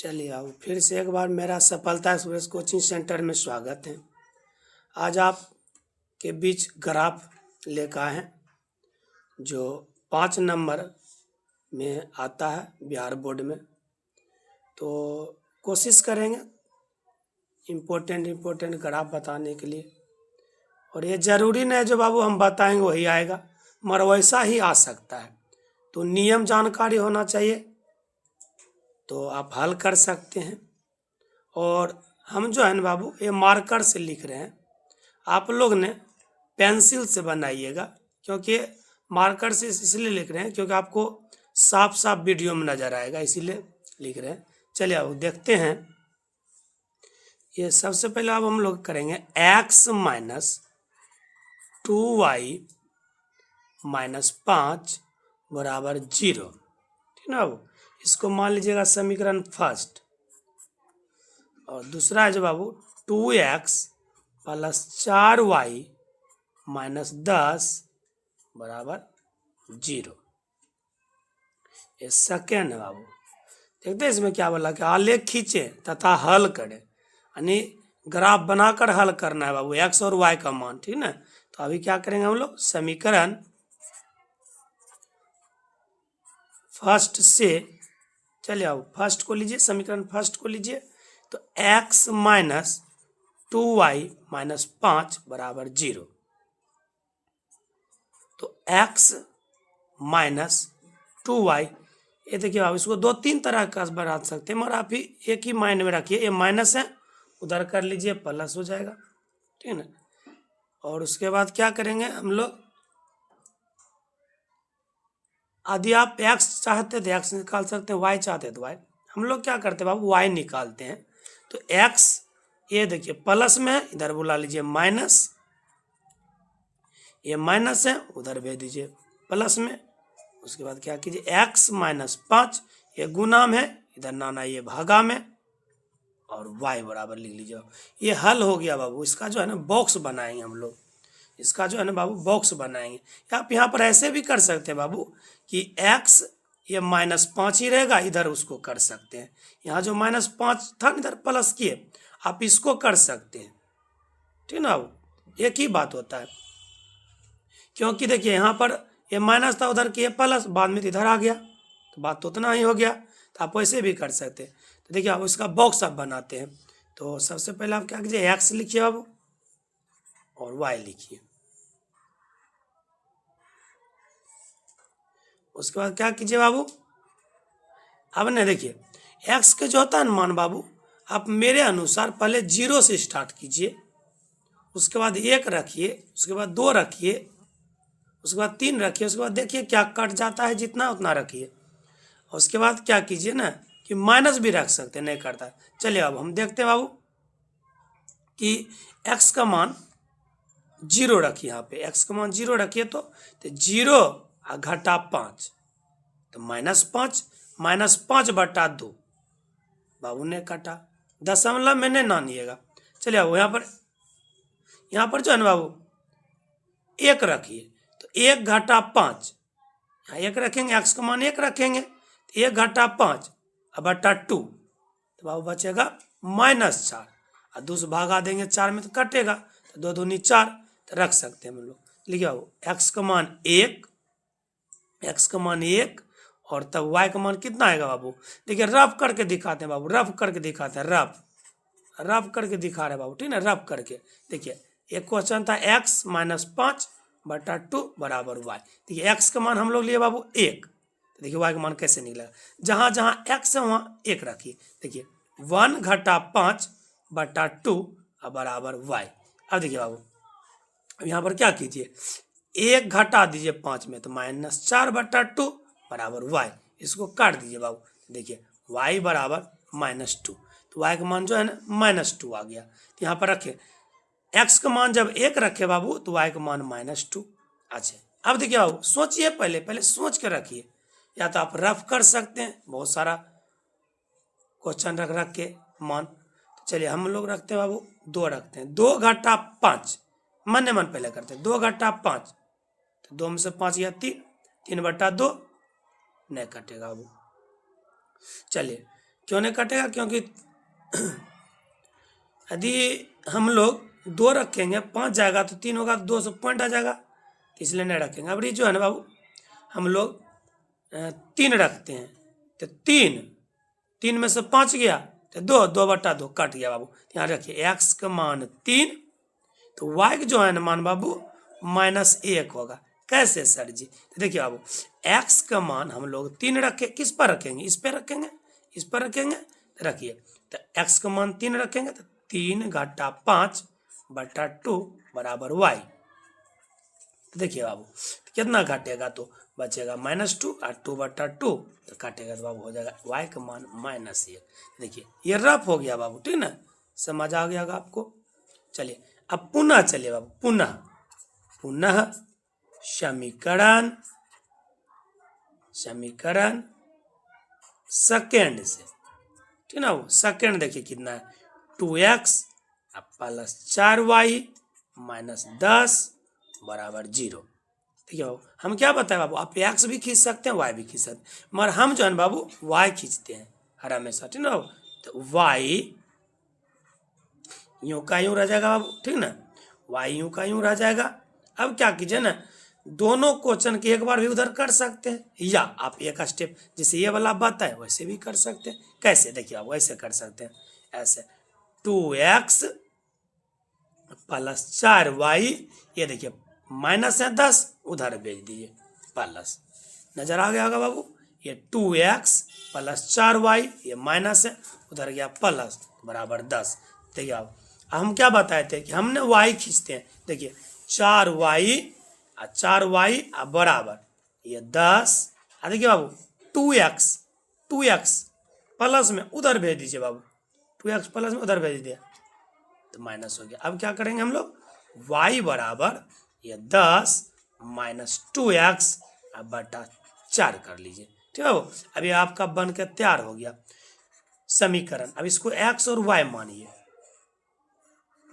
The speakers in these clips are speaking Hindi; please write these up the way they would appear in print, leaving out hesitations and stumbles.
चलिए आओ फिर से एक बार मेरा सफलता एक्सप्रेस कोचिंग सेंटर में स्वागत है। आज आप के बीच ग्राफ लेकर आए हैं जो 5 नंबर में आता है बिहार बोर्ड में। तो कोशिश करेंगे इम्पोर्टेंट ग्राफ बताने के लिए, और ये ज़रूरी नहीं जो बाबू हम बताएंगे वही आएगा, मगर वैसा ही आ सकता है। तो नियम जानकारी होना चाहिए तो आप हल कर सकते हैं। और हम जो है ना बाबू ये मार्कर से लिख रहे हैं, आप लोग ने पेंसिल से बनाइएगा, क्योंकि मार्कर से इसलिए लिख रहे हैं क्योंकि आपको साफ साफ वीडियो में नज़र आएगा, इसीलिए लिख रहे हैं। चलिए अब देखते हैं। ये सबसे पहले अब हम लोग करेंगे x माइनस 2y माइनस 5 बराबर 0, ठीक ना बाबू। इसको मान लीजिएगा समीकरण फर्स्ट। और दूसरा है जो बाबू 2x प्लस 4y माइनस 10 बराबर 0, ये सेकेंड है बाबू। देखते हैं इसमें क्या बोला कि आलेख खींचे तथा हल करें, यानी ग्राफ बनाकर हल करना है बाबू x और y का मान, ठीक ना। तो अभी क्या करेंगे हम लोग, समीकरण फर्स्ट से, चलिए आओ फर्स्ट को लीजिए, समीकरण फर्स्ट को लीजिए। तो x माइनस 2y माइनस 5 बराबर 0। तो x माइनस 2y, ये देखिए आप इसको 2-3 तरह का बना सकते हैं, मगर आप ही एक ही माइंड में रखिए, ये माइनस है उधर कर लीजिए प्लस हो जाएगा, ठीक है ना। और उसके बाद क्या करेंगे हम लोग, यदि आप x चाहते तो x निकाल सकते हैं, y चाहते तो y। हम लोग क्या करते हैं बाबू, y निकालते हैं। तो x ये देखिए प्लस में है, इधर बुला लीजिए माइनस, ये माइनस है उधर भेज दीजिए प्लस में। उसके बाद क्या कीजिए, x माइनस 5 ये गुना में है, इधर नाना ये भागा में, और y बराबर लिख लीजिए। ये हल हो गया बाबू। इसका जो है ना बॉक्स बनाएंगे हम लोग, इसका जो है ना बाबू बॉक्स बनाएंगे। आप यहाँ पर ऐसे भी कर सकते हैं बाबू कि x ये माइनस 5 ही रहेगा, इधर उसको कर सकते हैं। यहाँ जो माइनस 5 था इधर प्लस किए, आप इसको कर सकते हैं, ठीक ना बाबू। एक ही बात होता है, क्योंकि देखिए यहाँ पर ये माइनस था उधर किए प्लस, बाद में इधर आ गया, तो बात तो उतना ही हो गया। तो आप वैसे भी कर सकते हैं। तो देखिए आप इसका बॉक्स आप बनाते हैं। तो सबसे पहले आप क्या कीजिए, x लिखिए बाबू और y लिखिए। उसके बाद क्या कीजिए बाबू, अब ने देखिए x के जो होता है ना मान बाबू, आप मेरे अनुसार पहले 0 से स्टार्ट कीजिए, उसके बाद 1 रखिए, उसके बाद 2 रखिए, उसके बाद 3 रखिए, उसके बाद देखिए क्या कट जाता है, जितना उतना रखिए। और उसके बाद क्या कीजिए ना कि माइनस भी रख सकते हैं, नहीं करता है। चलिए अब हम देखते हैं बाबू कि x का मान 0 रखिए, यहाँ पे x का मान 0 रखिए। तो 0 घटा 5 तो माइनस 5 बटा 2 बाबू ने काटा, दशमलव में नहीं नानिएगा। चलिए अब यहाँ पर जो है ना बाबू 1 रखिए। तो 1 घटा 5, यहाँ 1 रखेंगे, x का मान 1 रखेंगे, 1 घटा 5 बटा 2, तो बाबू बचेगा माइनस 4, और 2 से भागा देंगे 4 में तो कटेगा, तो 2 दूनी 4, तो रख सकते हैं हम लोग। लिखिए बाबू x का मान 1 और तब y का मान कितना आएगा बाबू। देखिए रफ करके दिखाते हैं बाबू, रफ करके दिखाते हैं, रफ करके दिखा रहे बाबू, ठीक है ना, रफ करके। देखिए एक क्वेश्चन था x माइनस 5 बटा 2 बराबर y। देखिए x का मान हम लोग लिए बाबू 1, तो देखिए y का मान कैसे निकलेगा, जहाँ जहाँ x है वहाँ 1 रखिए। देखिए 1 घटा 5 बटा 2 बराबर y। अब देखिए बाबू अब यहाँ पर क्या कीजिए, 1 घटा दीजिए 5 में, तो माइनस 4 बटा 2 बराबर y। इसको काट दीजिए बाबू। देखिए y बराबर -2, तो y का मान जो है ना -2 आ गया। तो यहाँ पर रखे x का मान जब 1 रखे बाबू तो y का मान -2। अच्छा अब देखिए बाबू सोचिए, पहले सोच के रखिए, या तो आप रफ कर सकते हैं, बहुत सारा क्वेश्चन रख के मान। तो चलिए हम लोग रखते हैं बाबू 2 रखते हैं। 2 घटा 5 मन मन पहले करते हैं, 2 घटा 5, तो 2 में से 5 गया 3 बटा 2 नहीं कटेगा बाबू। चलिए क्यों नहीं कटेगा? क्योंकि यदि हम लोग 2 रखेंगे 5 जाएगा तो 3 होगा तो 200 पॉइंट आ जाएगा, तो इसलिए नहीं रखेंगे। अब ये जो है ना बाबू, हम लोग 3 रखते हैं तो 3 में से 5 गया तो 2/2 कट गया बाबू। यहाँ रखिए x का मान 3, तो y का जो है ना मान बाबू -1 होगा। कैसे सर जी? तो देखिए बाबू, x का मान हम लोग 3 रखे, किस पर रखेंगे? इस पर रखेंगे, इस पर रखेंगे। तो रखिए, तो x का मान 3 रखेंगे तो 3 घटा 5/2 बराबर y। तो देखिए बाबू, तो कितना घटेगा? तो बचेगा -2 और 2/2 तो काटेगा तो बाबू हो जाएगा y का मान -1। देखिए ये रफ हो गया बाबू, ठीक ना? समझ आ गया होगा आपको। चलिए अब पुनः चलिए बाबू, पुनः समीकरण सेकेंड से, ठीक ना? वो सेकेंड देखिए कितना है, 2x प्लस 4y माइनस 10 बराबर 0। ठीक है बाबू, हम क्या बताए बाबू, आप x भी खींच सकते हैं, y भी खींच सकते हैं, मगर हम जो है बाबू y खींचते हैं हर हमेशा, ठीक ना बाबू? तो y यूं का यूं रह जाएगा बाबू, ठीक ना? y यूं का यूं रह जाएगा। अब क्या कीजिए ना, दोनों क्वेश्चन के एक बार भी उधर कर सकते हैं, या आप एक स्टेप जैसे ये वाला बात है वैसे भी कर सकते हैं। कैसे? देखिए आप वैसे कर सकते हैं, ऐसे 2x प्लस 4y, ये देखिए माइनस है 10, उधर भेज दीजिए प्लस। नजर आ गया होगा बाबू, ये 2x प्लस 4y, ये माइनस है, उधर गया प्लस बराबर 10। देखिए आप, हम क्या बताए थे कि हमने y खींचते हैं। देखिए 4y बराबर ये 10, देखिए बाबू 2x प्लस में उधर भेज दीजिए बाबू, 2x प्लस में उधर भेज दिया तो माइनस हो गया। अब क्या करेंगे हम लोग, y बराबर ये 10 माइनस 2x बटा 4 कर लीजिए, ठीक है बाबू। अभी आपका बन के तैयार हो गया समीकरण। अब इसको x और y मानिए,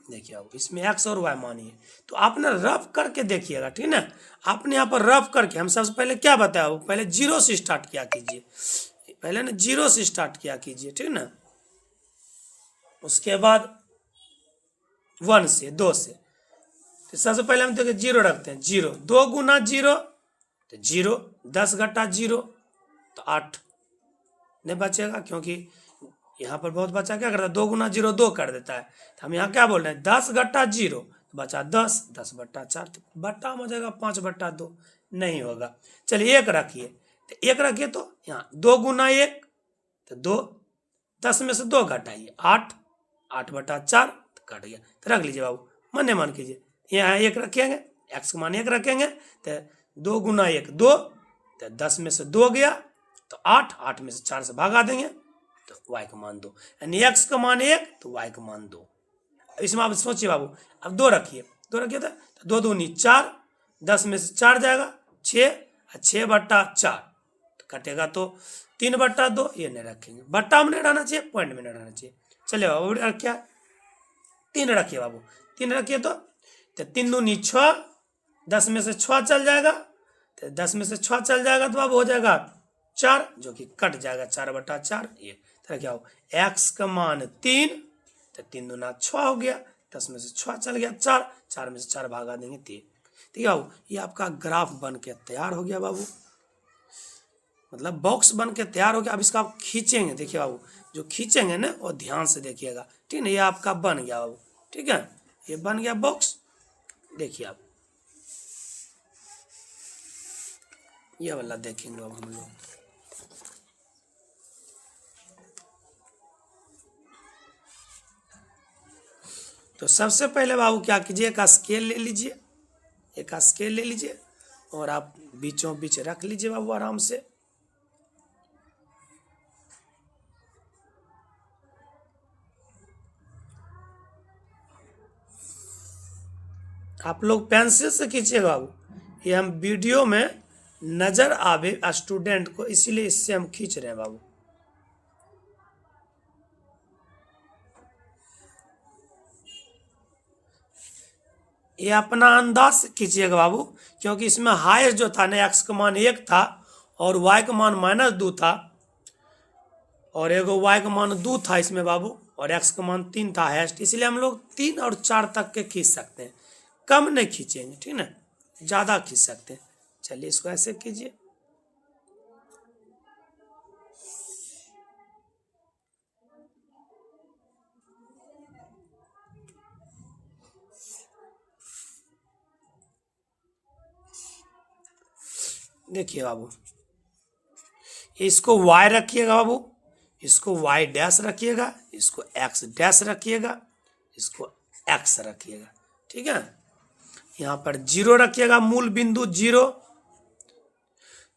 देखिए अब इसमें x और y मानिए, तो आपने रफ करके देखिएगा, ठीक ना? आपने यहाँ पर रफ करके, हम सबसे पहले क्या बताया, पहले 0 से स्टार्ट किया कीजिए, पहले ना 0 से स्टार्ट किया कीजिए, ठीक ना? उसके बाद 1 से 2 से, तो सबसे पहले हम देखिए 0 रखते हैं, 0 2 गुना 0 तो 0, 10 घटा 0 तो 8 नहीं बचेगा, क्योंकि यहाँ पर बहुत बच्चा क्या करता है, 2 गुना 0 2 कर देता है। तो हम यहाँ क्या बोल रहे हैं, 10 घटा 0 तो बचा 10, 10/4 तो बट्टा हो जाएगा 5/2, नहीं होगा। चलिए 1 रखिए, तो 1 रखिए तो यहाँ 2 गुना 1 तो 2, 10 में से 2 घटाइए 8, 8/4 तो कट गया। तो रख लीजिए बाबू, मन मान कीजिए, यहाँ 1 रखेंगे, x का मान 1 रखेंगे तो 2 गुना 1 2, तो 10 में से 2 गया तो 8, 8 में से 4 से भागा देंगे तो y का मान 2, यानी x का मान 1 तो y का मान 2। इसमें आप सोचिए बाबू, अब 2 रखिए, 2 रखिए तो 2 दूनी 4, 10 में से 4 जाएगा 6, 6/4 तो कटेगा तो 3/2, ये नहीं रखेंगे, बट्टा में नहीं रहना चाहिए, पॉइंट में नहीं रहना चाहिए। चलिए बाबू रखिए 3 रखिए बाबू, 3 रखिए तो 3 दूनी 6, 10 में से 6 चल जाएगा, तो 10 में से 6 चल जाएगा तो अब हो जाएगा 4, जो कि कट जाएगा 4/4, ये तरह क्या हो, x का मान 3 तो 3 दूना 6 हो गया, 10 में से 6 चल गया 4, 4 में से 4 भागा देंगे 3। ठीक है बाबू, ये आपका ग्राफ बन के तैयार हो गया बाबू, मतलब बॉक्स बन के तैयार हो गया। अब इसका आप खींचेंगे, देखिए बाबू जो खींचेंगे ना वो ध्यान से देखिएगा, ठीक है? ये आपका बन गया बाबू, ठीक है, ये बन गया बॉक्स। देखिए आप ये वाला देखेंगे अब हम लोग, तो सबसे पहले बाबू क्या कीजिए, एक स्केल ले लीजिए, एक स्केल ले लीजिए और आप बीचों बीच रख लीजिए बाबू आराम से। आप लोग पेंसिल से खींचिएगा बाबू, ये हम वीडियो में नजर आवे स्टूडेंट को, इसीलिए इससे हम खींच रहे हैं बाबू। ये अपना अंदाज से खींचिएगा बाबू, क्योंकि इसमें हाईएस्ट जो था ना x का मान 1 था और y का मान -2 था, और एगो y का मान 2 था इसमें बाबू, और x का मान 3 था हाईएस्ट, इसलिए हम लोग 3 और 4 तक के खींच सकते हैं, कम नहीं खींचेंगे, ठीक ना, ज़्यादा खींच सकते हैं। चलिए इसको ऐसे कीजिए। देखिए बाबू, इसको y रखिएगा बाबू, इसको y डैश रखिएगा, इसको x डैश रखिएगा, इसको x रखिएगा, ठीक है। यहाँ पर 0 रखिएगा, मूल बिंदु 0,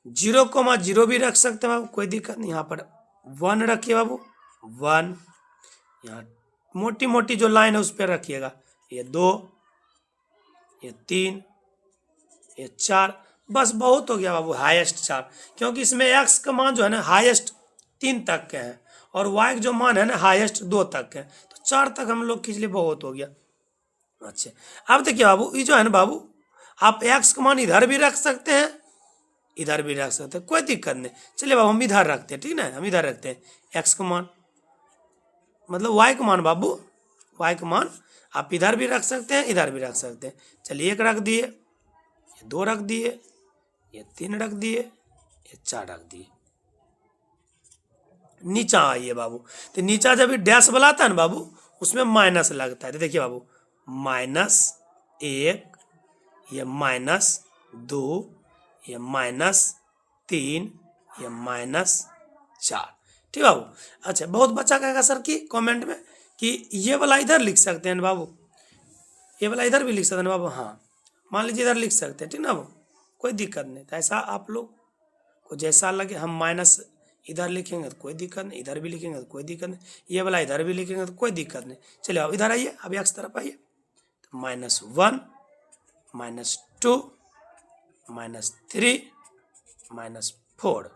0,0 भी रख सकते हैं बाबू, कोई दिक्कत नहीं। यहाँ पर 1 रखिए बाबू, 1, यहाँ मोटी मोटी जो लाइन है उस पर रखिएगा, ये 2, ये 3, ये 4, बस बहुत हो गया बाबू, हाईएस्ट 4, क्योंकि इसमें x का मान जो है ना हाईएस्ट 3 तक के हैं, और y का जो मान है ना हाईएस्ट 2 तक के हैं, तो 4 तक हम लोग खींच लिए, बहुत हो गया। अच्छा, अब देखिए बाबू, ये जो है ना बाबू, आप x का मान इधर भी रख सकते हैं, इधर भी रख सकते हैं, कोई दिक्कत नहीं। चलिए बाबू हम इधर रखते हैं, ठीक ना, हम इधर रखते हैं x का मान, मतलब y का मान बाबू, y का मान आप इधर भी रख सकते हैं, इधर भी रख सकते हैं। चलिए 1 रख दिए, ये 2 रख दिए, ये 3 रख दिए, ये 4 रख दिए। नीचा आइए बाबू, तो नीचा जब डैश वाला आता है ना बाबू, उसमें माइनस लगता है, तो देखिए बाबू, -1, ये -2, ये -3, ये -4, ठीक बाबू। अच्छा, बहुत बच्चा कहेगा सर कि कमेंट में कि ये वाला इधर लिख सकते हैं बाबू, ये वाला इधर भी लिख सकते हैं बाबू, हाँ मान लीजिए इधर लिख सकते हैं, ठीक ना बाबू, कोई दिक्कत नहीं। तो ऐसा आप लोग को जैसा लगे, हम माइनस इधर लिखेंगे तो कोई दिक्कत नहीं, इधर भी लिखेंगे तो कोई दिक्कत नहीं, ये वाला इधर भी लिखेंगे तो कोई दिक्कत नहीं। चलिए अब इधर आइए, अब x तरफ आइए, तो -1, -2, -3, -4,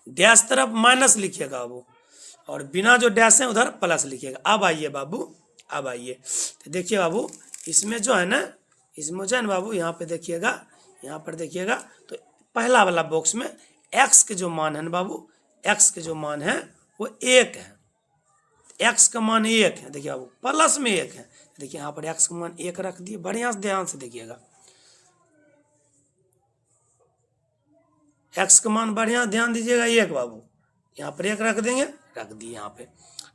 डैश तरफ माइनस लिखिएगा बाबू, और बिना जो डैश है उधर प्लस लिखिएगा। अब आइए बाबू, अब आइए, तो देखिए बाबू, इसमें जो है ना, इसमें जो है ना बाबू, यहाँ पे देखिएगा, यहाँ पर देखिएगा, तो पहला वाला बॉक्स में x के जो मान है ना बाबू, x के जो मान है वो 1 है, x का मान 1 है, देखिए बाबू प्लस में 1 है, देखिए यहाँ पर x का मान 1 रख दिए, बढ़िया से ध्यान से देखिएगा, x का मान बढ़िया ध्यान दीजिएगा 1 बाबू, यहाँ पर 1 रख देंगे, रख दिए। यहाँ पे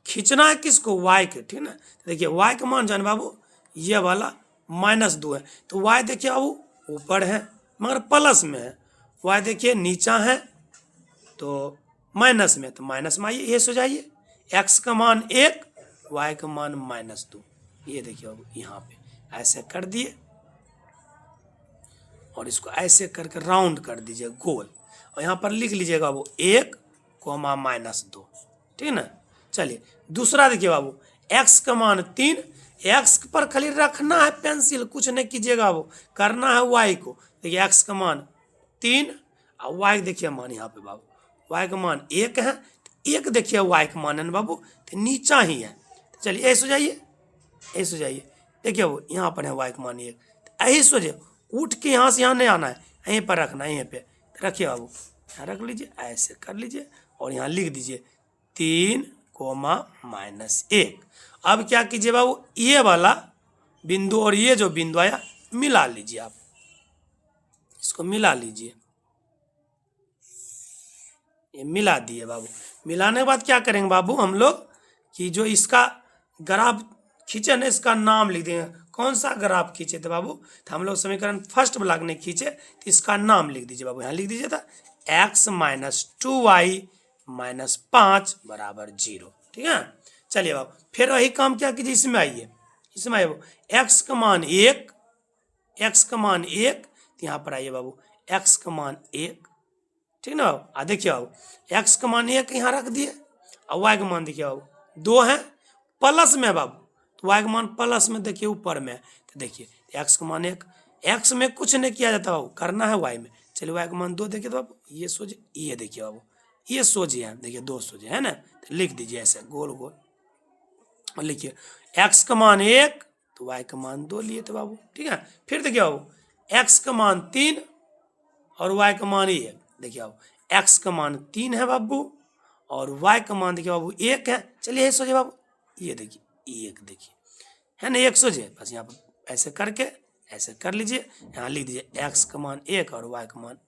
खींचना है किसको, y के, ठीक ना। देखिए y का मान जान बाबू, ये वाला -2 है, तो y देखिए बाबू ऊपर है मगर प्लस में है, y देखिए नीचा है तो माइनस में, तो माइनस में आइए, ये सो जाइए, x का मान 1, y का मान -2, ये देखिए बाबू यहाँ पे ऐसे कर दिए, और इसको ऐसे करके राउंड कर दीजिए गोल, और यहाँ पर लिख लीजिएगा बाबू 1, -2, ठीक है ना। चलिए दूसरा देखिए बाबू, x का मान 3, x पर खाली रखना है पेंसिल, कुछ नहीं कीजिएगा बाबू, करना है y को। देखिए x का मान 3 और y देखिए मान यहाँ पे बाबू, y का मान 1 है, 1 देखिए y का मान है ना बाबू, तो नीचा ही है। तो चलिए ऐसे हो जाइए, ऐसे हो जाइए, देखिए बाबू यहाँ पर है y का मान 1, तो ऐसे सो जाइए, उठ के यहाँ से यहाँ नहीं आना है, यहीं पर रखना है, यहीं पे रखिए बाबू, यहाँ रख लीजिए, ऐसे कर लीजिए, और यहाँ लिख दीजिए 3, -1। अब क्या कीजिए बाबू, ये वाला बिंदु और ये जो बिंदु आया मिला लीजिए, आप इसको मिला लीजिए, ये मिला दिए बाबू। मिलाने के बाद क्या करेंगे बाबू, हम लोग कि जो इसका ग्राफ खींचे ना, इसका नाम लिख देंगे, कौन सा ग्राफ खींचे थे बाबू, तो हम लोग समीकरण फर्स्ट ब्लॉक ने खींचे, तो इसका नाम लिख दीजिए बाबू, यहाँ लिख दीजिए था x - 2y - 5 = 0, ठीक है। चलिए बाबू फिर वही काम क्या कीजिए, इसमें आइए, इसमें आइए बाबू, x का मान 1, x का मान 1, तो यहाँ पर आइए बाबू, x का मान 1, ठीक ना बाबू। देखिए बाबू, x का मान 1 यहाँ रख दिए, और y का मान देखिए बाबू 2 है, प्लस में बाबू, तो y का मान प्लस में देखिए ऊपर में, तो देखिए x का मान 1, x में कुछ नहीं किया जाता बाबू, करना है y में। चलिए y का मान 2 देखिए तो बाबू, ये सोझे, ये देखिए बाबू, ये सोझे है, देखिए 2 सोझे है ना, तो लिख दीजिए ऐसे गोल गोल, और लिखिए x का मान 1, तो y का मान 2 लिए थे बाबू, ठीक है। फिर देखिए बाबू x का मान 3 और y का मान 1, देखिए बाबू x का मान 3 है बाबू, और y का मान देखिए बाबू 1 है। चलिए यही सोचिए बाबू, ये देखिए 1 देखिए है ना, 1 सोचिए। बस यहाँ पर ऐसे करके ऐसे कर लीजिए, यहाँ लिख दीजिए x का मान 1 और y का मान,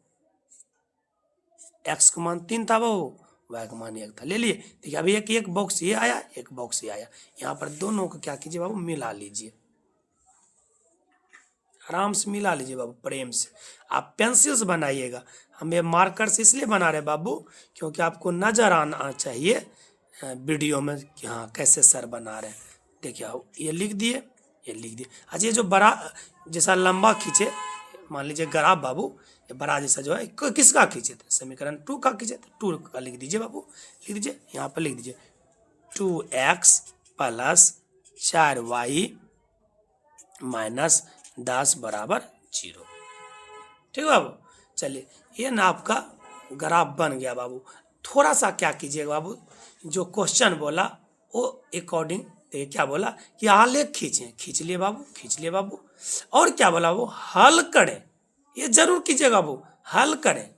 x का मान 3 था बाबू, y का मान 1 था। ले लिए। देखिए अभी एक बॉक्स ये आया, एक बॉक्स ये आया, यहाँ पर दोनों को क्या कीजिए बाबू, मिला लीजिए, आराम से मिला लीजिए बाबू, प्रेम से। आप पेंसिल से बनाइएगा, हम ये मार्कर से इसलिए बना रहे बाबू क्योंकि आपको नजर आना चाहिए वीडियो में कि हाँ कैसे सर बना रहे हैं। देखिए आओ, ये लिख दिए, ये लिख दिए। अच्छा ये जो बड़ा जैसा लंबा खींचे, मान लीजिए ग्राफ बाबू, ये बड़ा जैसा जो है किसका खींचे थे, समीकरण 2 का खींचे थे, 2 का लिख दीजिए बाबू, लिख दीजिए, यहाँ पर लिख दीजिए 2x प्लस 4y माइनस 10 बराबर 0। ठीक है बाबू। चलिए ये ना आपका ग्राफ बन गया बाबू। थोड़ा सा क्या कीजिएगा बाबू, जो क्वेश्चन बोला वो अकॉर्डिंग देखिए क्या बोला कि आलेख खींचें, खींच लिए बाबू, खींच लिए बाबू। और क्या बोला वो, हल करें, ये जरूर कीजिएगा बाबू, हल करें।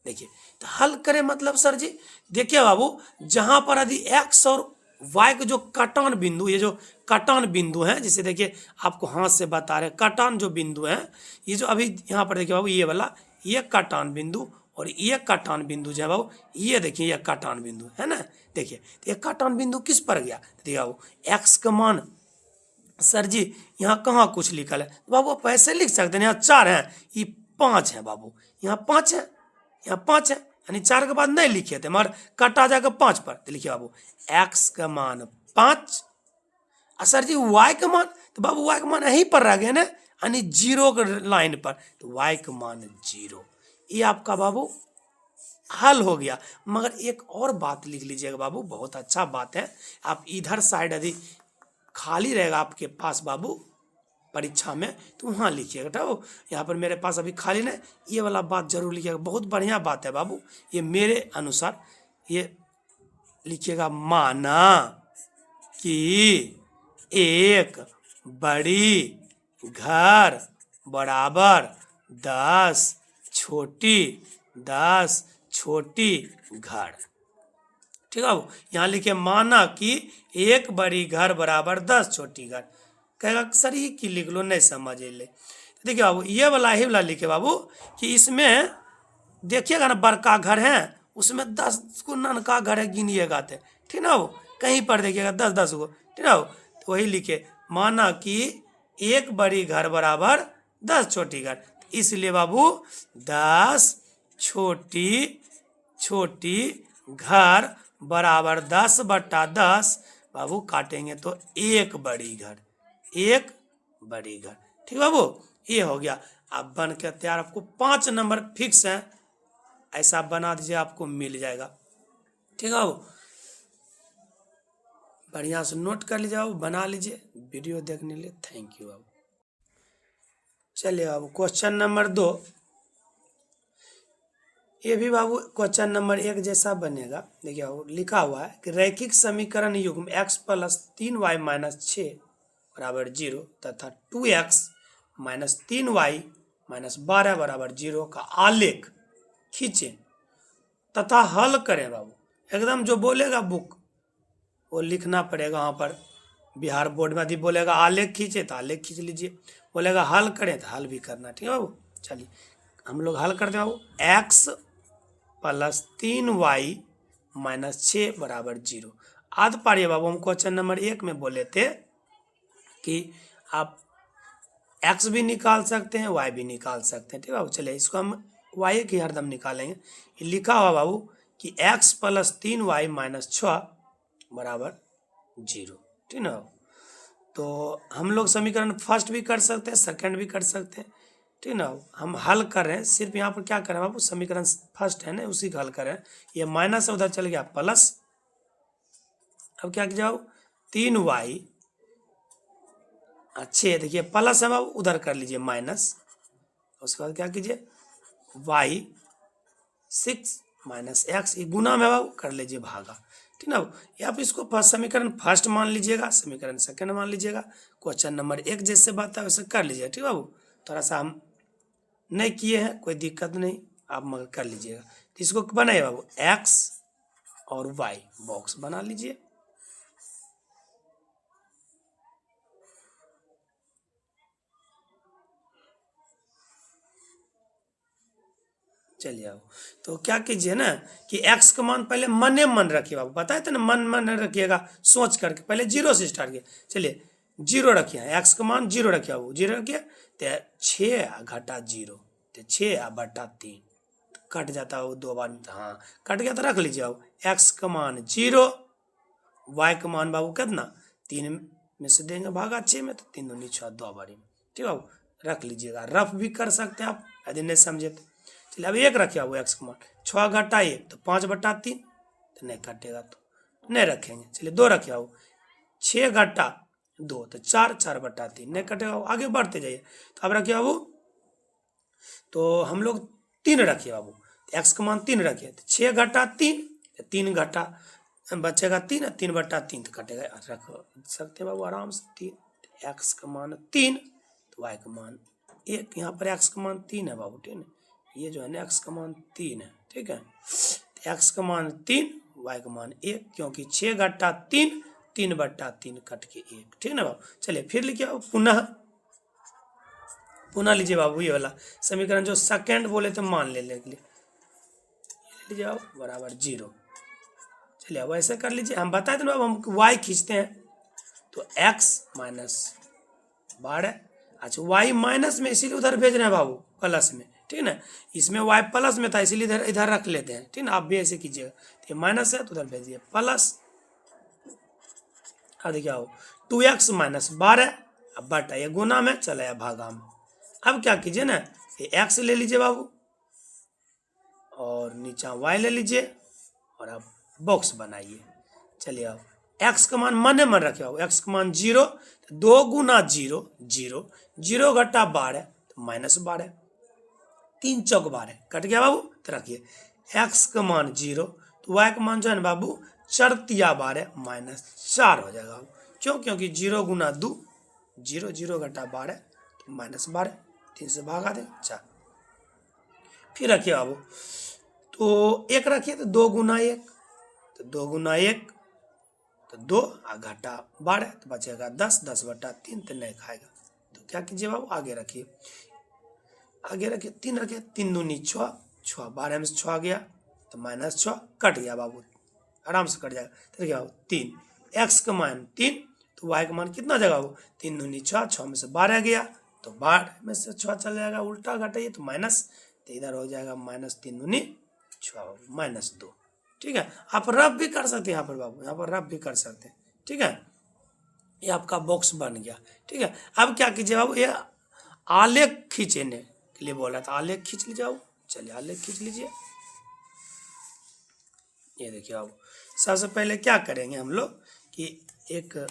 देखिए तो हल करें मतलब सर जी देखिए बाबू, जहां पर यदि x और y के जो कटान बिंदु, ये जो कटान बिंदु हैं, जैसे देखिए आपको हाथ से बता रहे कटान जो बिंदु हैं, ये जो अभी यहाँ पर देखिए बाबू ये वाला, ये कटान बिंदु और ये कटान बिंदु जो है बाबू, ये देखिए ये कटान बिंदु है ना। देखिए तो ये कटान बिंदु किस पर गया, देखिए बाबू x का मान, सर जी यहाँ कहाँ कुछ लिखल है तो बाबू आप ऐसे लिख सकते हैं, यहाँ 4 है, ये 5 है बाबू, यहाँ 5 है, यहाँ 5 है, यानी 4 के बाद नहीं लिखे थे मगर कटा जाकर 5 पर, तो लिखिए बाबू x का मान 5, और सर जी y का मान, तो बाबू y का मान यहीं पर रह गया ना, यानी 0 के लाइन पर, तो y का मान 0। ये आपका बाबू हल हो गया। मगर एक और बात लिख लीजिएगा बाबू, बहुत अच्छा बात है, आप इधर साइड यदि खाली रहेगा आपके पास बाबू परीक्षा में तो वहाँ लिखिएगा। तो यहाँ पर मेरे पास अभी खाली नहीं, ये वाला बात जरूर लिखिएगा, बहुत बढ़िया बात है बाबू, ये मेरे अनुसार ये लिखिएगा, माना कि एक बड़ी घर बराबर 10 छोटी घर। ठीक है बाबू, यहाँ लिखे माना कि एक बड़ी घर बराबर 10 छोटी घर। कहेगा सर ये की लिख लो, नहीं समझ ले। देखिए बाबू ये वाला ही वाला लिखे बाबू कि इसमें देखिएगा ना बड़का घर है, उसमें 10 को ननका घर है, गिनिएगा थे, ठीक ना वो कहीं पर देखिएगा 10 को, ठीक ना वो, तो वही लिखे माना कि एक बड़ी घर बराबर 10 छोटी घर, इसलिए बाबू 10 छोटी घर बराबर 10/10 बाबू काटेंगे तो एक बड़ी घर, एक बड़ी घर। ठीक बाबू, ये हो गया। अब बन के तैयार, आपको 5 नंबर फिक्स है, ऐसा बना दीजिए आपको मिल जाएगा। ठीक है बाबू, बढ़िया से नोट कर लीजिए बाबू, बना लीजिए। वीडियो देखने के लिए थैंक यू बाबू। चलिए बाबू क्वेश्चन नंबर 2, ये भी बाबू क्वेश्चन नंबर 1 जैसा बनेगा। देखिए लिखा हुआ है कि रैखिक समीकरण युग्म x प्लस 3y माइनस 6 बराबर 0 तथा 2x माइनस 3y माइनस 12 बराबर 0 का आलेख खींचे तथा हल करें। बाबू एकदम जो बोलेगा बुक वो लिखना पड़ेगा। वहाँ पर बिहार बोर्ड में यदि बोलेगा आलेख खींचे तो आलेख खींच लीजिए, बोलेगा हल करें तो हल भी करना। ठीक है बाबू, चलिए हम लोग हल करते हैं बाबू। x प्लस 3y माइनस 6 बराबर 0। आध पारिए बाबू, हम क्वेश्चन नंबर 1 में बोले थे कि आप x भी निकाल सकते हैं, y भी निकाल सकते हैं। ठीक है बाबू, चलिए इसको हम y की हरदम निकालेंगे। ये लिखा हुआ बाबू कि x प्लस 3y माइनस 6 बराबर 0। ठीक ना, तो हम लोग समीकरण फर्स्ट भी कर सकते हैं, सेकंड भी कर सकते हैं। ठीक ना, हम हल कर रहे हैं, सिर्फ यहाँ पर क्या करें बाबू, समीकरण फर्स्ट है ना उसी का हल कर रहे हैं। ये माइनस उधर चल गया प्लस, अब क्या कीजिए बाबू 3y अच्छे, देखिए प्लस है बाबू, उधर कर लीजिए माइनस, उसके बाद क्या कीजिए y 6 माइनस x, ये गुना में बाबू कर लीजिए भागा। ठीक ना, या आप इसको समीकरण फर्स्ट मान लीजिएगा, समीकरण सेकंड मान लीजिएगा। क्वेश्चन नंबर 1 जैसे बात है वैसे कर लीजिएगा। ठीक है बाबू, थोड़ा सा हम नहीं किए हैं, कोई दिक्कत नहीं, आप मगर कर लीजिएगा। तो इसको बनाइए बाबू x और y बॉक्स बना लीजिए। चलिए आओ, तो क्या कीजिए ना कि x का मान पहले मन मन रखिए बाबू, बताए थे ना मन मन रखिएगा सोच करके, पहले जीरो से स्टार्ट किया। चलिए जीरो रखिए, x का मान जीरो रखिए बाबू, जीरो रखिए तो 6 घटा जीरो तो 6 बटा 3 कट जाता है वो दो बार में, हाँ कट गया तो रख लीजिए बाबू। x का मान जीरो, y का मान बाबू कितना 3 में से देंगे भागा 6 में, तो 3 दूनी 6 दो बारी में, ठीक है बाबू रख लीजिएगा। रफ भी कर सकते हैं आप यदि नहीं समझे तो। चलिए अब एक रखिए बाबू x का मान 6 घटा 1 तो 5 बटा 3 तो नहीं कटेगा तो नहीं रखेंगे। चलिए 2 रखिए बाबू 6 घटा 2 तो 4, 4 बटा 3 नहीं कटेगा, आगे बढ़ते जाइए। तो अब रखिए बाबू, तो हम लोग 3 रखिए बाबू, x का मान 3 रखिए तो 6 घटा 3 3 घटा बचेगा 3, 3 बटा 3 तो कटेगा, रख सकते हैं बाबू आराम से। 3 x का मान 3 तो y का मान 1, यहाँ पर x का मान 3 है बाबू, ठीक है, ये जो है ना x का मान 3 है, ठीक है, x का मान 3 y का मान 1, क्योंकि 6 घटा 3 3 बटा 3 कट के 1, ठीक है ना बाबू। चलिए फिर लिखिए पुनः, पुनः लीजिए बाबू ये वाला समीकरण जो सेकंड बोले थे मान लेने के लिए, लीजिए आप बराबर 0। चलिए अब ऐसे कर लीजिए, हम बताए थे ना हम y खींचते हैं तो x माइनस 12, अच्छा y माइनस में इसीलिए उधर भेज रहे हैं बाबू प्लस में, ठीक है ना, इसमें y प्लस में था इसीलिए इधर इधर रख लेते हैं, ठीक है ना, आप भी ऐसे कीजिएगा। तो ये माइनस है तो उधर भेजिए प्लस, अब देखिए आओ 2x माइनस 12 अब बटा ये गुना में चला या भागा में। अब क्या कीजिए ना ये x ले लीजिए बाबू और नीचा y ले लीजिए और अब बॉक्स बनाइए। चलिए अब x का मान मन मन रखे बाबू, x का मान 0 तो 2 गुना 0 0, 0 घटा 12 तो माइनस 12, 3 चौक 12 कट गया बाबू। तो रखिए x का मान 0 तो y का मान जो है ना बाबू 4 तिया 12 माइनस 4 हो जाएगा बाबू, क्यों, क्योंकि 0 गुना 2 0, 0 घटा 12 तो माइनस 12, 3 से भागा दे 4। फिर रखिए बाबू तो 1 रखिए तो 2 गुना 1 तो 2 गुना 1 तो 2 घटा 12 तो बचेगा 10, 10 बटा 3 तो नहीं खाएगा। तो क्या कीजिए बाबू आगे रखिए, आगे रखिए 3 रखिए, 3 दूनी 6, 6 12 में से 6 गया तो माइनस 6 कट गया बाबू, आराम से कट जाएगा। तो देखिए बाबू 3 x का मान 3 तो y का मान कितना जाएगा बाबू 3 दूनी 6, 6 में से 12 गया तो 12 में से 6 चल जाएगा, उल्टा घटाइए तो माइनस, तो इधर हो जाएगा माइनस 3 दूनी 6 माइनस 2, ठीक है। आप रफ भी कर सकते हैं यहाँ पर बाबू, यहाँ पर रफ भी कर सकते हैं, ठीक है। ये आपका बॉक्स बन गया, ठीक है। अब क्या कीजिए बाबू ये आलेख खींचने के लिए बोला था, आलेख खींच लीजिए बाबू। चलिए आलेख खींच लीजिए, ये देखिए बाबू सबसे पहले क्या करेंगे हम लोग कि एक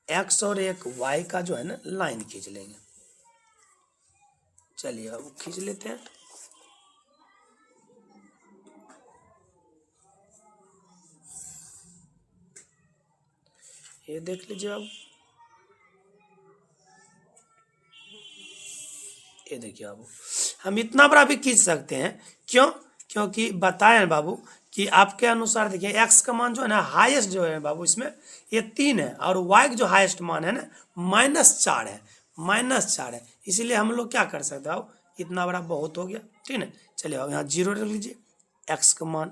x और एक y का जो है ना लाइन खींच लेंगे। चलिए अब खींच लेते हैं, ये देख लीजिए अब, ये देखिए बाबू हम इतना बड़ा भी खींच सकते हैं, क्यों, क्योंकि बताएं बाबू कि आपके अनुसार देखिए x का मान जो है ना हाईएस्ट जो है बाबू इसमें ये 3 है और y का जो हाईएस्ट मान है ना -4 है, -4 है, इसीलिए हम लोग क्या कर सकते हैं बाबू इतना बड़ा बहुत हो गया, ठीक है ना। चलिए अब यहाँ 0 रख लीजिए, x का मान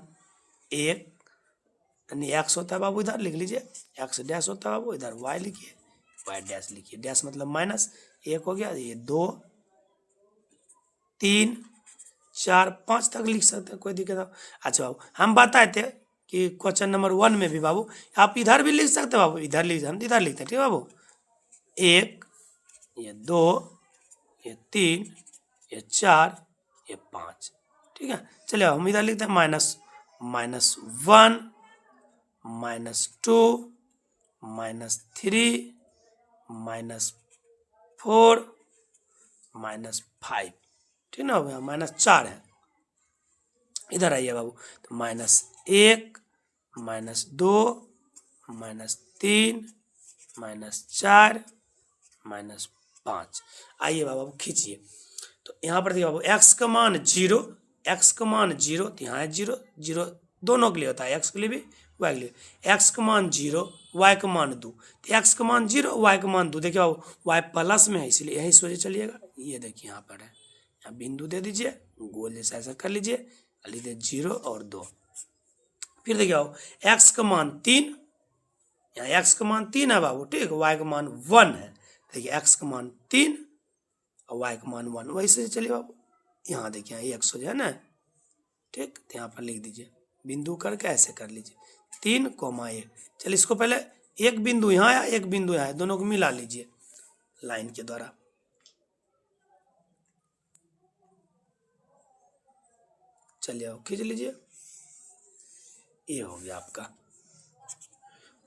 1 यानी x होता है बाबू, इधर लिख लीजिए x डैश होता है बाबू, इधर y लिखिए y डैश लिखिए, डैश मतलब माइनस 1 हो गया, ये 2 3 4 5 तक लिख सकते हैं, कोई दिक्कत नहीं। अच्छा बाबू हम बताए थे कि क्वेश्चन नंबर 1 में भी बाबू आप इधर भी लिख सकते हैं बाबू, इधर लिख हम इधर लिखते हैं, ठीक है बाबू 1 ये 2 ये 3 ये 4 ये 5, ठीक है। चलिए हम इधर लिखते हैं -1 -2 -3 -4 -5, ठीक ना, -4 है। इधर आइए बाबू तो -1 -2 -3 -4 -5, आइए बाबू खींचिए। तो यहाँ पर देखिए बाबू x का मान 0, x का मान 0 तो यहाँ है 0 0 दोनों के लिए होता है, एक्स के लिए भी वाई के लिए। एक्स का मान 0, वाई का मान 2, तो एक्स का मान 0, वाई का मान 2, देखिए वाई प्लस में है इसलिए यही सोचे चलिएगा। ये देखिए यहाँ पर है, यहाँ बिंदु दे दीजिए, गोल जैसा ऐसा कर लीजिए, लिख दे 0 और 2। फिर देखिए एक्स का मान 3, यहाँ एक्स का मान 3 है बाबू, ठीक, वाई का मान 1 है। देखिए एक्स का मान 3 और वाई का मान 1, वही से चलिए बाबू। यहाँ देखिए यहाँ एक्स हो जाए ना, ठीक, तो यहाँ पर लिख दीजिए, बिंदु करके ऐसे कर लीजिए 3,1। चलिए इसको पहले एक बिंदु यहाँ या एक बिंदु यहाँ, दोनों को मिला लीजिए लाइन के द्वारा। चलिए आओ खींच लीजिए, ये हो गया आपका।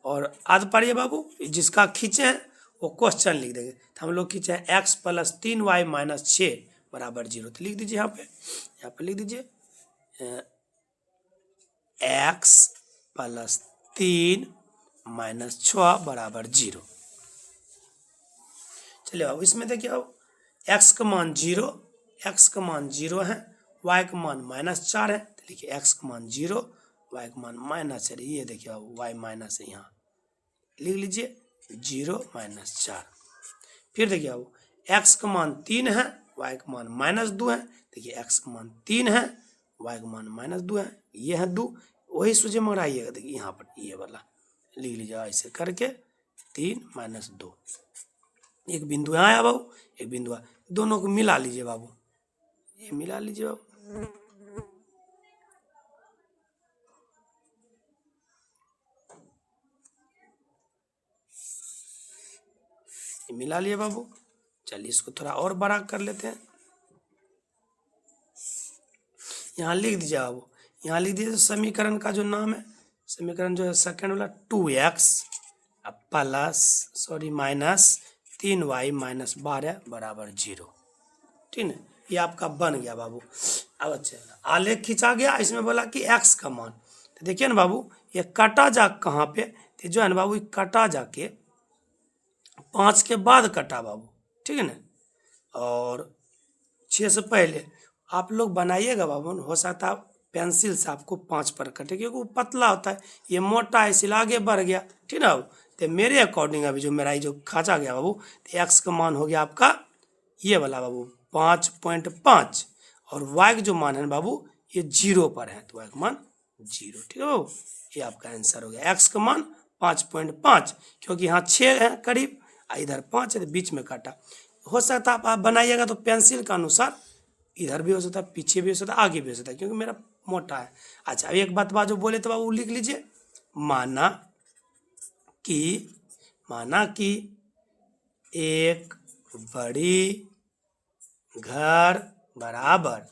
और आध पारिए बाबू, जिसका खींचे हैं वो क्वेश्चन लिख देंगे। तो हम लोग खींचे हैं x + 3y - 6 = 0, तो लिख दीजिए यहाँ पे लिख दीजिए x + 3 - 6 = 0। चलिए अब इसमें देखिए अब x का मान 0, x का मान 0 है, y का मान -4 है, तो लिखिए x का मान 0, y का मान -4, ये देखिए अब y माइनस है, यहाँ लिख लीजिए 0 - 4। फिर देखिए अब x का मान 3 है, y का मान -2 है, देखिए x का मान 3 है, y का मान -2 है, ये है 2, वही सूझे मराइएगा। देखिए यहाँ पर ये वाला लिख लीजिए ऐसे करके 3 - 2, एक बिंदु यहाँ आया बाबू, एक बिंदु आया, दोनों को मिला लीजिए बाबू, ये मिला लीजिए बाबू। ये मिला लिए बाबू। चलिए इसको थोड़ा और बड़ा कर लेते हैं, यहाँ लिख दीजिए बाबू, यहाँ लिख दीजिए समीकरण का जो नाम है, समीकरण जो है सेकेंड वाला 2x प्लस -3y - 12 = 0, ठीक है, ये आपका बन गया बाबू। अब अच्छा आलेख खींचा गया, इसमें बोला कि x का मान, तो देखिए ना बाबू ये कटा जा कहाँ पे, तो जो है ना बाबू कटा जाके 5 के बाद कटा बाबू, ठीक है ना, और 6 से पहले आप लोग बनाइएगा बाबू, हो सकता है पेंसिल से आपको 5 पर कटे, क्योंकि वो पतला होता है, ये मोटा है इसलिए आगे बढ़ गया, ठीक है ना। तो मेरे अकॉर्डिंग अभी जो मेरा जो खाचा गया बाबू, तो एक्स का मान हो गया आपका ये वाला बाबू 5.5, और वाई का जो मान है बाबू ये 0 पर है, तो वाई का मान 0, ठीक है बाबू, ये आपका आंसर हो गया। एक्स का मान 5.5, क्योंकि यहाँ 6 है करीब, इधर 5 है, तो बीच में काटा। हो सकता है आप बनाइएगा तो पेंसिल का अनुसार इधर भी हो सकता है, पीछे भी हो सकता है, आगे भी हो सकता है, क्योंकि मेरा मोटा है। अच्छा अब एक बात जो बोले तो बाबू लिख लीजिए, माना कि एक बड़ी घर बराबर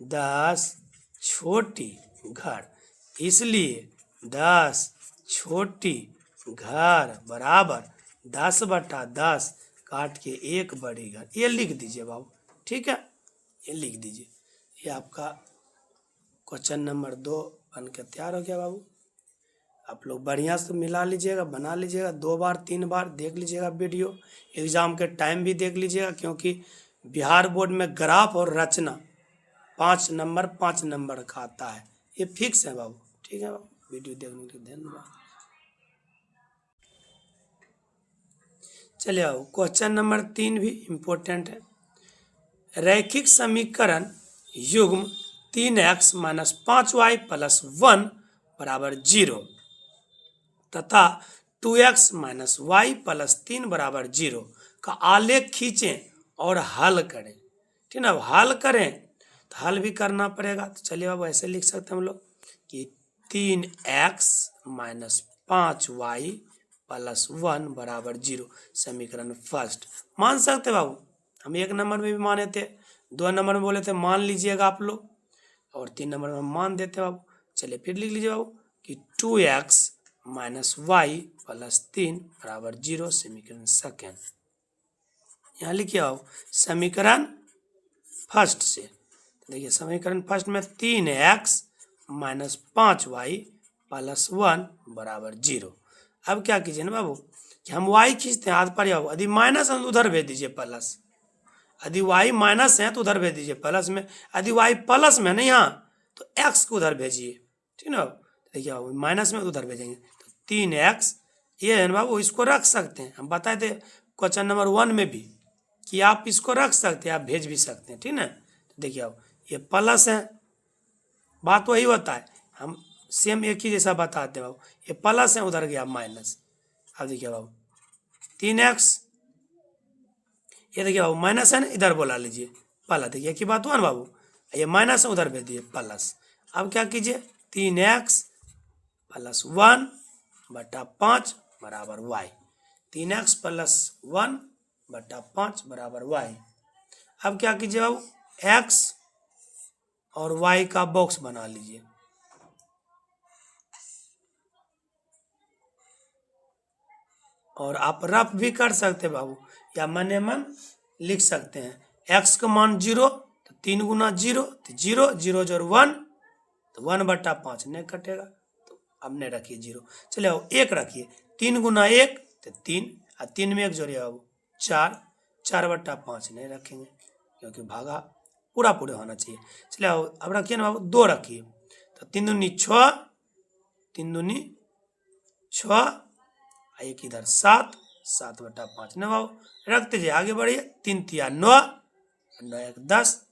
10 छोटी घर, इसलिए 10 छोटी घर बराबर 10/10 काट के एक बड़ी घर, ये लिख दीजिए बाबू, ठीक है, ये लिख दीजिए। ये आपका क्वेश्चन नंबर 2 बन के तैयार हो गया बाबू। आप लोग बढ़िया से मिला लीजिएगा, बना लीजिएगा, 2 बार 3 बार देख लीजिएगा वीडियो, एग्ज़ाम के टाइम भी देख लीजिएगा, क्योंकि बिहार बोर्ड में ग्राफ और रचना 5 नंबर का आता है, ये फिक्स है बाबू, ठीक है बाबू। वीडियो देखने के लिए धन्यवाद। चलिए बाबू क्वेश्चन नंबर 3 भी इम्पोर्टेंट है। रैखिक समीकरण युग्म 3x - 5y + 1 = 0 तथा 2x - y + 3 = 0 का आलेख खींचें और हल करें, ठीक है। अब हल करें तो हल भी करना पड़ेगा, तो चलिए अब ऐसे लिख सकते हैं हम लोग कि 3x - 5y + 1 = 0, समीकरण फर्स्ट मान सकते बाबू, हम 1 नंबर में भी माने थे, 2 नंबर में बोले थे मान लीजिएगा आप लोग, और 3 नंबर में मान देते बाबू। चलिए फिर लिख लीजिए बाबू कि 2x - y + 3 = 0, समीकरण सेकेंड। यहाँ लिखिए बाबू समीकरण फर्स्ट से, देखिए समीकरण फर्स्ट में 3x - 5y + 1 = 0। अब क्या कीजिए ना बाबू कि हम y खींचते हैं हाथ पर, बाबू यदि माइनस है तो उधर भेज दीजिए प्लस, यदि y माइनस है तो उधर भेज दीजिए प्लस में, यदि y प्लस में नहीं यहाँ तो x को उधर भेजिए, ठीक है ना। देखिए बाबू माइनस में उधर भेजेंगे तो 3x, ये है ना बाबू, इसको रख सकते हैं, हम बताए थे क्वेश्चन नंबर 1 में भी कि आप इसको रख सकते हैं, आप भेज भी सकते हैं, ठीक ना। तो देखिए अब ये प्लस है, बात वही होता है, हम सेम एक ही जैसा बताते हैं बाबू, ये प्लस है उधर गया माइनस। अब देखिए बाबू 3x, ये देखिए बाबू माइनस है ना, इधर बोला लीजिए प्लस, देखिए एक ही बात हुआ ना बाबू, ये माइनस है उधर भेज दिए प्लस। अब क्या कीजिए 3x प्लस 1 बटा 5 बराबर y, 3x प्लस 1 बटा 5 बराबर y। अब क्या कीजिए बाबू x और y का बॉक्स बना लीजिए, और आप रफ भी कर सकते हैं बाबू, या मने मन लिख सकते हैं। x का मान 0 तो 3 गुना 0 तो 0, 0 जोड़ 1 तो 1 बटा 5 नहीं कटेगा, तो अब नहीं रखिए 0, चलिए अब 1 रखिए, 3 गुना 1 तो 3, और 3 में 1 जोड़िए बाबू 4, 4 बटा 5 नहीं रखेंगे क्योंकि भागा पूरा होना चाहिए। चलिए अब रखिए ना बाबू 2 रखिए, तो 3 दूनी 6, 3 दूनी 6, एक इधर 7, 7 बटा 5 न बाबू रख दीजिए, आगे बढ़िए, 3 तिया 9, 9 1 10,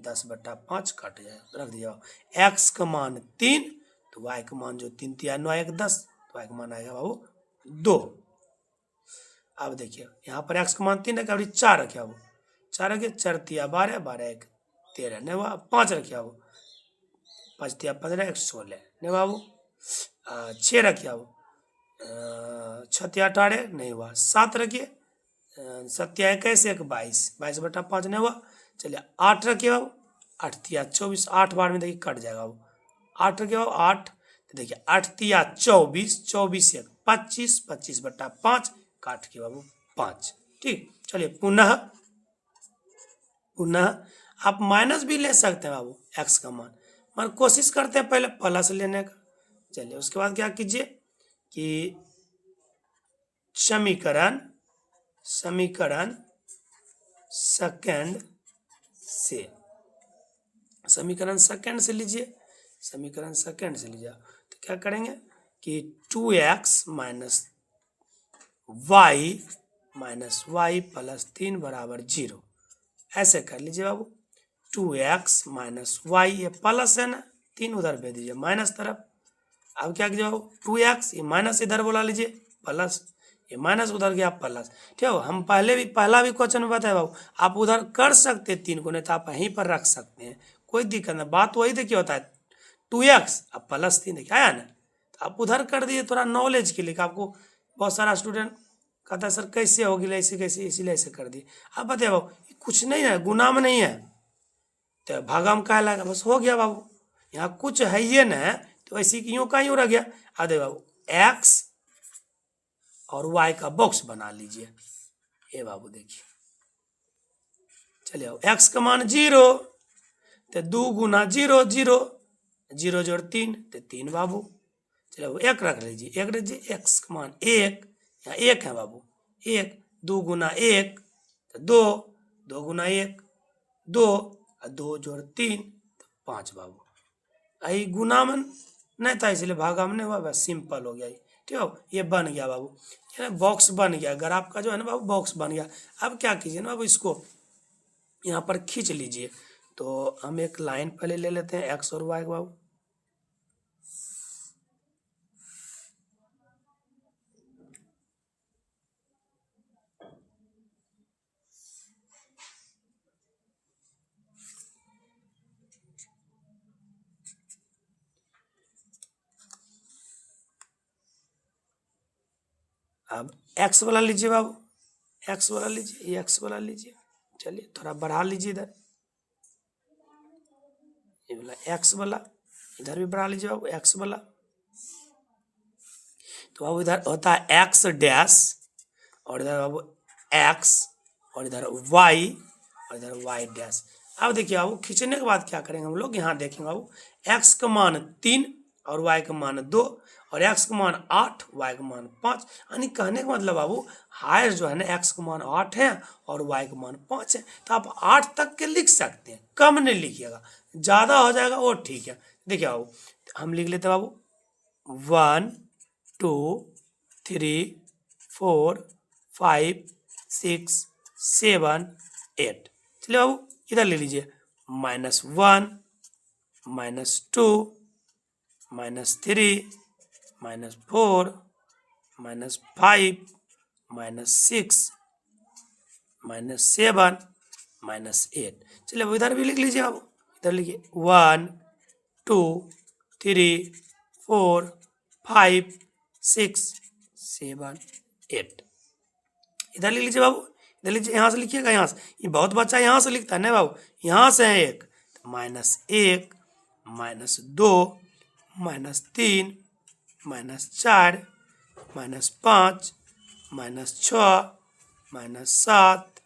10 बटा 5 कट जाए, रख दीजिए बाबू x का मान 3, तो y का मान जो 3 तिया 9 1 10, तो y का मान आएगा बाबू 2। अब देखिए यहाँ पर x का मान 3 है, कभी 4 रखे बाबू, 4 रखिए, 4 तिया 12, 12 1 13 नहीं बाबू, 5 रखिए बाबू, 5 तिया 15 1 16 नहीं बाबू, 6 रखिए बाबू, 6 तिया 18 नहीं हुआ, 7 रखिए, 7 तिया 21 1 22, 22 बटा 5 नहीं हुआ, चलिए 8 रखिए बाबू, 8 तिया 24, 8 बार में देखिए कट जाएगा बाबू, 8 रखिए बाबू 8, तो देखिए 8 तिया 24, 24 1 25, 25 बटा 5 काट के बाबू 5, ठीक। चलिए पुनः आप माइनस भी ले सकते हैं बाबू x का मान, मगर कोशिश करते हैं पहले प्लस लेने का। चलिए उसके बाद क्या कीजिए कि समीकरण सेकंड से, समीकरण सेकंड से लीजिए, समीकरण सेकंड से लीजिए, तो क्या करेंगे कि 2x माइनस वाई प्लस 3 बराबर 0, ऐसे कर लीजिए बाबू। 2x माइनस वाई, ये प्लस है ना, 3 उधर भेज दीजिए माइनस तरफ। अब क्या कीजिए बाबू 2x, ये माइनस इधर बोला लीजिए प्लस, ये माइनस उधर गया प्लस, ठीक है। हम पहला भी क्वेश्चन में बताए बाबू, आप उधर कर सकते 3 को, नहीं तो आप यहीं पर रख सकते हैं, कोई दिक्कत नहीं। बात वही देखिए होता है 2x अब प्लस 3 देखिए आया ना, तो आप उधर कर दिए, थोड़ा नॉलेज के लिए। आपको बहुत सारा स्टूडेंट कहता है सर कैसे होगी, ऐसे कैसे, इसीलिए ऐसे कर दिए। अब बताइए बाबू कुछ नहीं है, गुना में नहीं है, तो भागा में कहा लगा, बस हो गया बाबू, यहाँ कुछ है ये ना, तो ऐसी यूं का यूं रह गया। अब देखो बाबू x और y का बॉक्स बना लीजिए, ये बाबू देखिए, चलिए x का मान 0, तो 2 गुना 0 0, 0 जोड़ 3 तो 3 बाबू, चलो 1 रख लीजिए, 1 रख लीजिए, x का मान 1, यहाँ 1 है बाबू, 1, 2 गुना 1 तो 2, 2 गुना 1 2, और 2 जोड़ 3 तो 5 बाबू। आई गुना में नहीं था इसलिए भागा में नहीं हुआ, बस सिंपल हो गया, ठीक है। ये बन गया बाबू, ये बॉक्स बन गया, अगर आपका जो है ना बाबू बॉक्स बन गया। अब क्या कीजिए ना बाबू, इसको यहाँ पर खींच लीजिए, तो हम एक लाइन पहले ले लेते हैं x और y बाबू, अब x वाला लीजिए बाबू, x वाला लीजिए, ये x वाला लीजिए, चलिए थोड़ा बढ़ा लीजिए इधर, ये वाला x वाला, इधर भी बढ़ा लीजिए बाबू x वाला। तो बाबू इधर होता है x डैश, और इधर बाबू x, और इधर y, और इधर y डैश। अब देखिए बाबू खींचने के बाद क्या करेंगे हम लोग, यहाँ देखेंगे बाबू x का मान 3 और y का मान 2, और x का मान 8, y का मान 5, यानी कहने का मतलब बाबू हायर जो है ना x का मान 8 है और y का मान 5 है, तो आप 8 तक के लिख सकते हैं, कम नहीं लिखिएगा, ज़्यादा हो जाएगा वो ठीक है। देखिए बाबू हम लिख लेते हैं बाबू 1 2 3 4 5 6 7 8। चलिए बाबू इधर ले लीजिए, -1 -2 -3 -4 -5 -6 -7 -8। चलिए अब इधर भी लिख लीजिए बाबू, इधर लिखिए 1 2 3 4 5 6 7 8। इधर लिख लीजिए बाबू, इधर लीजिए, यहाँ से लिखिएगा, यहाँ से, ये बहुत बच्चा यहाँ से लिखता है ना बाबू, यहाँ से है एक, तो -1 -2 -3 -4 -5 -6 -7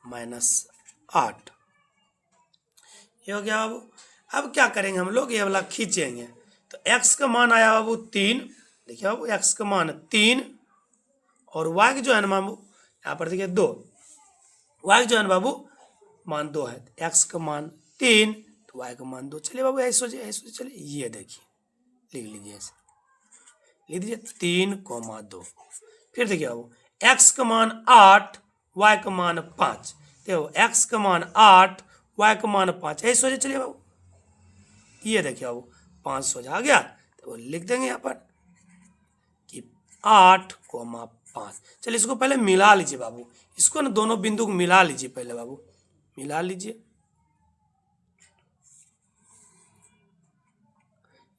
-8। ये हो गया बाबू। अब क्या करेंगे हम लोग, ये वाला खींचेंगे, तो x का मान आया बाबू 3, देखिए बाबू x का मान 3, और y जो है ना बाबू यहाँ पर देखिए 2, y जो है ना बाबू मान 2 है, x का मान 3 तो y का मान 2। चलिए बाबू ऐसे सोचिए, चलिए ये देखिए, लिख लीजिए ऐसे, लिख दीजिए 3,2। फिर देखिए बाबू x का मान 8, y का मान 5, देखो x का मान 8, y का मान 5, ऐसे सोचिए। चलिए बाबू ये देखिए बाबू 5 सोचा आ गया, तो लिख देंगे यहाँ पर कि 8,5। चलिए इसको पहले मिला लीजिए बाबू, इसको ना दोनों बिंदु को मिला लीजिए पहले बाबू, मिला लीजिए,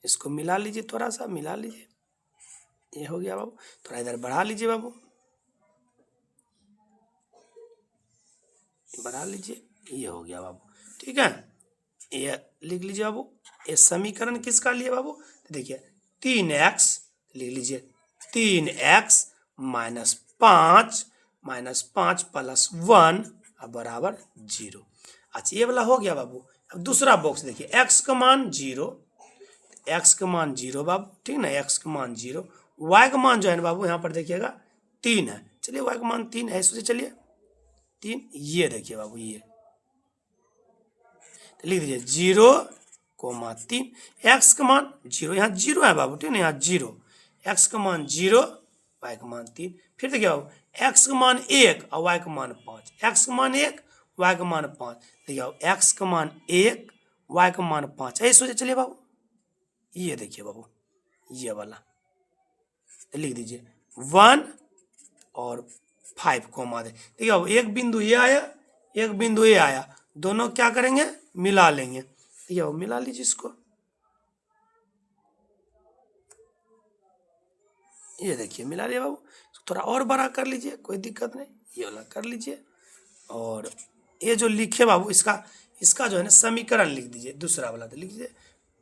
इसको मिला लीजिए, थोड़ा सा मिला लीजिए, ये हो गया बाबू। थोड़ा इधर बढ़ा लीजिए बाबू, बढ़ा लीजिए, ये हो गया बाबू, ठीक है। ये लिख लीजिए बाबू, ये समीकरण किसका लिए बाबू, तो देखिए 3x, लिख लीजिए 3x -5 प्लस 1 बराबर 0। अच्छा ये वाला हो गया बाबू। अब दूसरा बॉक्स देखिए, x का मान 0, x का मान 0 बाबू, ठीक ना, x का मान 0, y का मान जो है ना बाबू यहाँ पर देखिएगा 3 है। चलिए y का मान 3 है, सोचिए, चलिए 3, ये देखिए बाबू, ये तो लिख दीजिए 0,3, x का मान 0, यहाँ 0 है बाबू, ठीक है, यहाँ 0, x का मान 0, y का मान 3। फिर देखिए बाबू x का मान 1 और y का मान 5, x का मान 1, y का मान 5, देखिए बाबू x का मान 1, y का मान 5, ऐसे सोचिए। चलिए बाबू ये देखिए बाबू, ये वाला तो लिख दीजिए 1 और 5 कोमा दे, देखिए बाबू एक बिंदु ये आया, एक बिंदु ये आया, दोनों क्या करेंगे, मिला लेंगे, ठीक है, मिला लीजिए इसको, ये देखिए मिला लिया बाबू। थोड़ा और बड़ा कर लीजिए, कोई दिक्कत नहीं, ये वाला कर लीजिए, और ये जो लिखे बाबू इसका जो है ना समीकरण लिख दीजिए, दूसरा वाला तो लिख दीजिए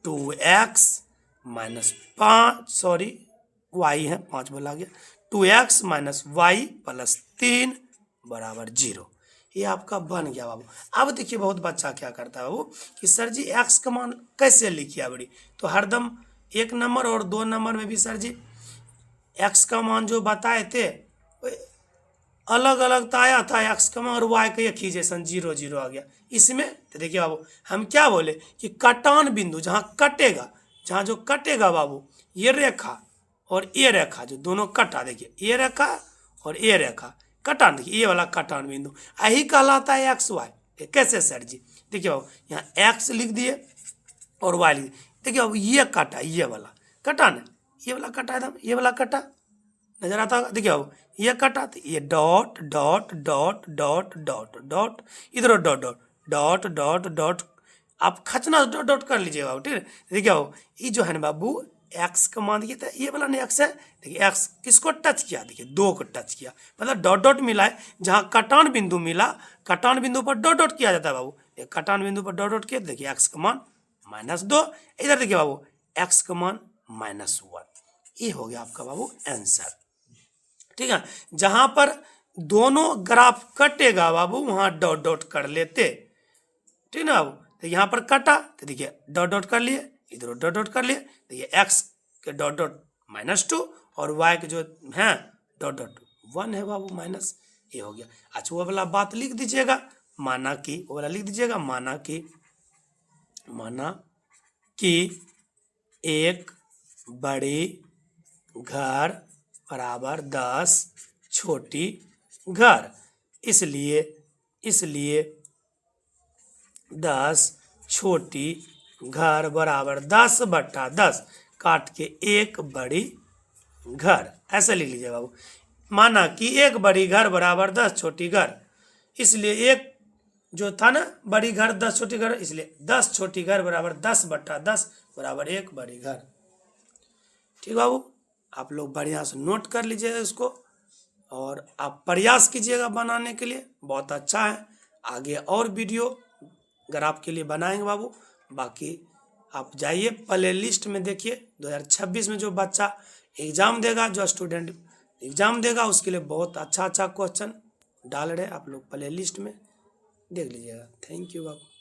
2x -5, सॉरी y है, 5 बोला गया, 2x -y प्लस 3 बराबर 0। ये आपका बन गया बाबू। अब देखिए बहुत बच्चा क्या करता है बाबू कि सर जी x का मान कैसे लिखिए बड़ी, तो हरदम 1 नंबर और 2 नंबर में भी सर जी x का मान जो बताए थे अलग अलग तो आया था x का मान, और y का एक ही जैसा 0 0 आ गया। इसमें तो देखिए बाबू हम क्या बोले कि कटान बिंदु जहाँ कटेगा, जहाँ जो कटेगा बाबू, ये रेखा और ये रेखा जो दोनों कटा, देखिए ये रेखा और ये रेखा कटान, देखिए ये वाला कटान बिंदु यही कहलाता है एक्स वाई। कैसे सर जी, देखिए बाबू यहाँ x लिख दिए और y लिख दिए, देखिए बाबू ये कटा, ये वाला कटा ना, ये वाला कटा एकदम, ये वाला कटा नजर आता होगा, देखिए बाबू ये कटा, तो ये dot dot dot dot dot dot, इधर dot dot dot dot dot, आप खचना डॉट डॉट कर लीजिए बाबू, ठीक है। देखिए बाबू ये जो है ना बाबू एक्स का मान देखिए, ये वाला नहीं एक्स है, देखिए एक्स किसको टच किया, देखिए 2 को टच किया, मतलब डॉट डॉट मिला है, जहाँ कटान बिंदु मिला, कटान बिंदु पर डॉट डॉट किया जाता है बाबू, कटान बिंदु पर डॉट डॉट किया, देखिए एक्स का मान -2, इधर देखिए बाबू एक्स का मान -1। ये हो गया आपका बाबू आंसर, ठीक है। जहां पर दोनों ग्राफ कटेगा बाबू वहां डॉट डॉट कर लेते, ठीक ना बाबू, तो यहाँ पर कटा तो देखिए डॉट डॉट कर लिए, इधर डॉट डॉट कर लिए, देखिए x के डॉट डॉट -2 और y के जो है डॉट डॉट 1 है बाबू माइनस, ये हो गया। अच्छा वो वाला बात लिख दीजिएगा, माना कि वो वाला लिख दीजिएगा, माना कि एक बड़ी घर बराबर 10 छोटी घर। इसलिए 10 छोटी घर बराबर 10/10 काट के एक बड़ी घर, ऐसे लिख लीजिए बाबू। माना कि एक बड़ी घर बराबर 10 छोटी घर, इसलिए एक जो था ना बड़ी घर 10 छोटी घर, इसलिए 10 छोटी घर बराबर 10/10 बराबर एक बड़ी घर। ठीक बाबू, आप लोग बढ़िया से नोट कर लीजिएगा इसको और आप प्रयास कीजिएगा बनाने के लिए, बहुत अच्छा है। आगे और वीडियो अगर आपके लिए बनाएंगे बाबू। बाकी आप जाइए प्ले लिस्ट में देखिए, 2026 में जो बच्चा एग्ज़ाम देगा, जो स्टूडेंट एग्ज़ाम देगा, उसके लिए बहुत अच्छा क्वेश्चन डाल रहे, आप लोग प्ले लिस्ट में देख लीजिएगा। Thank you Babu.